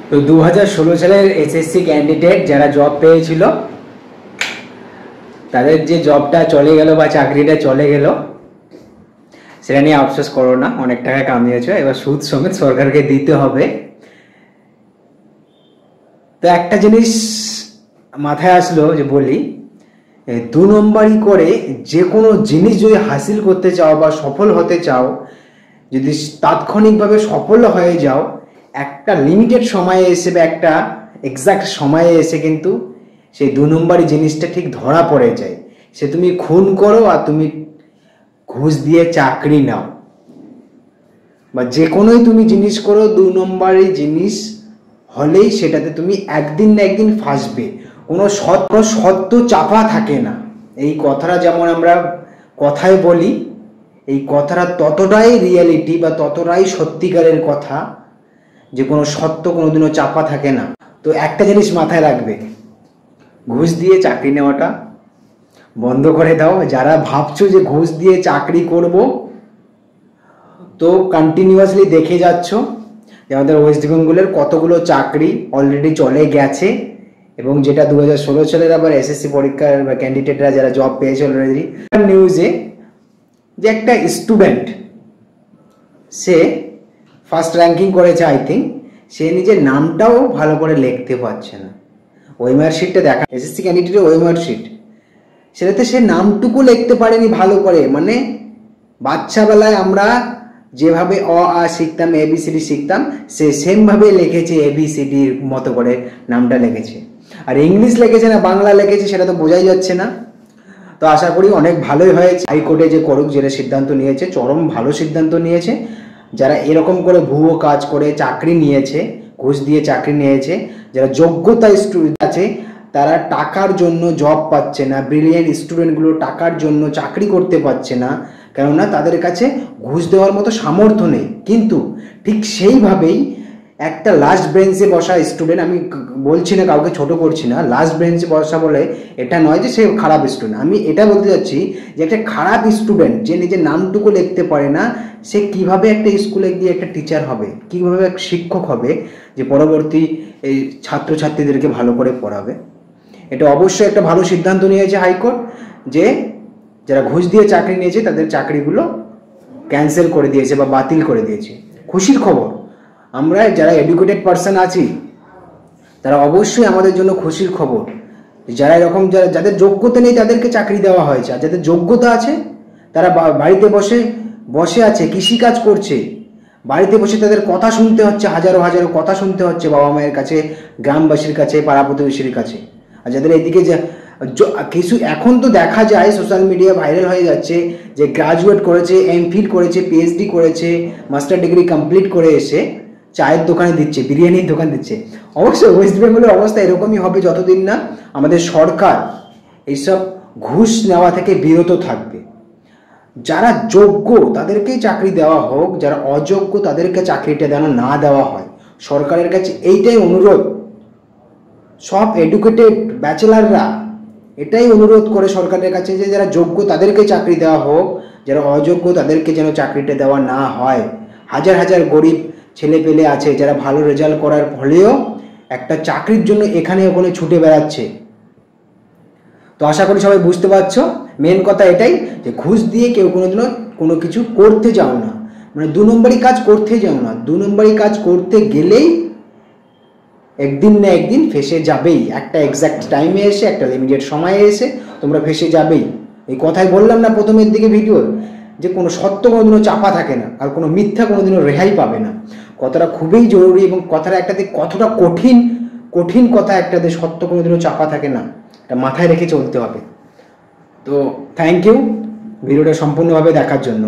তো 2016 সালের SSC candidate যারা জব পেয়েছিল তাদের যে জবটা চলে গেল বা চাকরিটা চলে গেল সেটা নিয়ে আফসোস করো না, অনেক টাকা কামিয়েছো, এবার সুদ সমেত সরকারকে দিতে হবে। তো একটা জিনিস মাথায় আসলো যে বলি, 2 নম্বরই করে যে কোনো জিনিস যদি হাসিল করতে চাও বা সফল হতে চাও, যদি তাৎক্ষণিকভাবে সফল হয়ে যাও, একটা লিমিটেড সময়ে এসে বা একটা এক্সাক্ট সময়ে এসে কিন্তু সেই 2 নম্বরই জিনিসটা ঠিক ধরা পড়ে যায়। সে তুমি খুন করো আর তুমি ঘুষ দিয়ে চাকরি নাও বা যে কোনোই তুমি জিনিস করো, 2 নম্বরই জিনিস হলেই সেটাতে তুমি একদিন না একদিন ফাঁসবে। কোনো সত্য চাপা থাকে না। এই কথাটা যেমন আমরা কথায় বলি, এই কথাটা ততটাই রিয়েলিটি বা ততটাই সত্যিকারের কথা যে কোনো সত্য কোনোদিনও চাপা থাকে না। তো একটা জিনিস মাথায় রাখবে, ঘুষ দিয়ে চাকরি নেওয়াটা বন্ধ করে দাও। যারা ভাবছো যে ঘুষ দিয়ে চাকরি করব, তো কন্টিনিউয়াসলি দেখে যাচ্ছ যে আমাদের ওয়েস্ট বেঙ্গলের কতগুলো চাকরি অলরেডি চলে গেছে, এবং যেটা 2016 সালের আবার এসএসসি পরীক্ষার বা ক্যান্ডিডেটরা যারা জব পেয়েছে অলরেডি, নিউজে যে একটা স্টুডেন্ট সে ফার্স্ট র্যাঙ্কিং করেছে, আই থিঙ্ক সে নিজের নামটাও ভালো করে লিখতে পারছে না। ওএমআর শিটটা দেখা, এসএসসি ক্যান্ডিডেটের ওএমআর শিট, সেটাতে সে নামটুকু লিখতে পারেনি ভালো করে। মানে বাচ্চাবেলায় আমরা যেভাবে অ আ শিখতাম, এবিসিডি শিখতাম, সে সেমভাবে লিখেছে, এবিসিডির মতো করে নামটা লিখেছে। আর ইংলিশ লিখেছে না বাংলা লিখেছে সেটা তো বোঝাই যাচ্ছে না। তো আশা করি অনেক ভালোই হয়েছে। হাইকোর্টে যে করুক, যেটা সিদ্ধান্ত নিয়েছে চরম ভালো সিদ্ধান্ত নিয়েছে। যারা এরকম করে ভুয়ো কাজ করে চাকরি নিয়েছে, ঘুষ দিয়ে চাকরি নিয়েছে, যারা যোগ্যতা স্টুডেন্ট আছে তারা টাকার জন্য জব পাচ্ছে না, ব্রিলিয়েন্ট স্টুডেন্টগুলো টাকার জন্য চাকরি করতে পারছে না, কেননা তাদের কাছে ঘুষ দেওয়ার মতো সামর্থ্য নেই। কিন্তু ঠিক সেইভাবেই একটা লাস্ট বেঞ্চে বসা স্টুডেন্ট, আমি বলছি না কাউকে ছোট করছি না, লাস্ট বেঞ্চে বসা বলে এটা নয় যে সে খারাপ স্টুডেন্ট, আমি এটা বলতে যাচ্ছি যে একটা খারাপ স্টুডেন্ট যে নিজের নামটুকু লিখতে পারে না, সে কিভাবে একটা স্কুলে গিয়ে একটা টিচার হবে, কিভাবে একটা শিক্ষক হবে যে পরবর্তী এই ছাত্রছাত্রীদেরকে ভালো করে পড়াবে। এটা অবশ্যই একটা ভালো সিদ্ধান্ত নিয়েছে হাইকোর্ট, যে যারা ঘুষ দিয়ে চাকরি নিয়েছে তাদের চাকরিগুলো ক্যান্সেল করে দিয়েছে বা বাতিল করে দিয়েছে। খুশির খবর। আমরা যারা এডুকেটেড পার্সন আছি তারা অবশ্যই আমাদের জন্য খুশির খবর। যারা এরকম যাদের যোগ্যতা নেই তাদেরকে চাকরি দেওয়া হয়েছে, আর যাদের যোগ্যতা আছে তারা বাড়িতে বসে আছে, কৃষিকাজ করছে, বাড়িতে বসে তাদের কথা শুনতে হচ্ছে, হাজারো হাজারো কথা শুনতে হচ্ছে বাবা মায়ের কাছে, গ্রামবাসীর কাছে, পাড়া প্রতিবেশীর কাছে। আর যাদের এদিকে কিছু এখন তো দেখা যায় সোশ্যাল মিডিয়া ভাইরাল হয়ে যাচ্ছে যে গ্রাজুয়েট করেছে, এমফিল করেছে, পিএইচডি করেছে, মাস্টার ডিগ্রি কমপ্লিট করে এসে চায়ের দোকানে দিচ্ছে, বিরিয়ানির দোকান দিচ্ছে। অবশ্যই ওয়েস্ট বেঙ্গলের অবস্থা এরকমই হবে যতদিন না আমাদের সরকার এইসব ঘুষ নেওয়া থেকে বিরত থাকবে। যারা যোগ্য তাদেরকেই চাকরি দেওয়া হোক, যারা অযোগ্য তাদেরকে চাকরিটা যেন না দেওয়া হয়। সরকারের কাছে এইটাই অনুরোধ। সব এডুকেটেড ব্যাচেলাররা এটাই অনুরোধ করে সরকারের কাছে যে যারা যোগ্য তাদেরকে চাকরি দেওয়া হোক, যারা অযোগ্য তাদেরকে যেন চাকরিটা দেওয়া না হয়। হাজার হাজার গরিব ছেলে পেলে আছে যারা ভালো রেজাল্ট করার ফলেও একটা চাকরির জন্য এখানে ওখানে ছুটে বেড়াচ্ছে। তো আশা করি সবাই বুঝতে পারছো। মেন কথা এটাই যে ঘুষ দিয়ে কেউ কোনোদিনও কোনো কিছু করতে যাও না, মানে 2 নম্বরই কাজ করতে যাও না। 2 নম্বরই কাজ করতে গেলেই একদিন না একদিন ফেসে যাবেই। একটা এক্সাক্ট টাইমে এসে, একটা লিমিটেড সময়ে এসে তোমরা ফেসে যাবেই। এই কথাই বললাম না প্রথমের দিকে ভিডিওর, যে কোনো সত্য কোনোদিনও চাপা থাকে না, আর কোনো মিথ্যা কোনোদিনও রেহাই পাবে না। কথাটা খুবই জরুরি, এবং কথাটা একটাতে কতটা কঠিন কথা, একটাতে সত্য কোনোদিনও চাপা থাকে না, এটা মাথায় রেখে চলতে হবে। তো থ্যাংক ইউ ভিডিওটা সম্পূর্ণভাবে দেখার জন্য।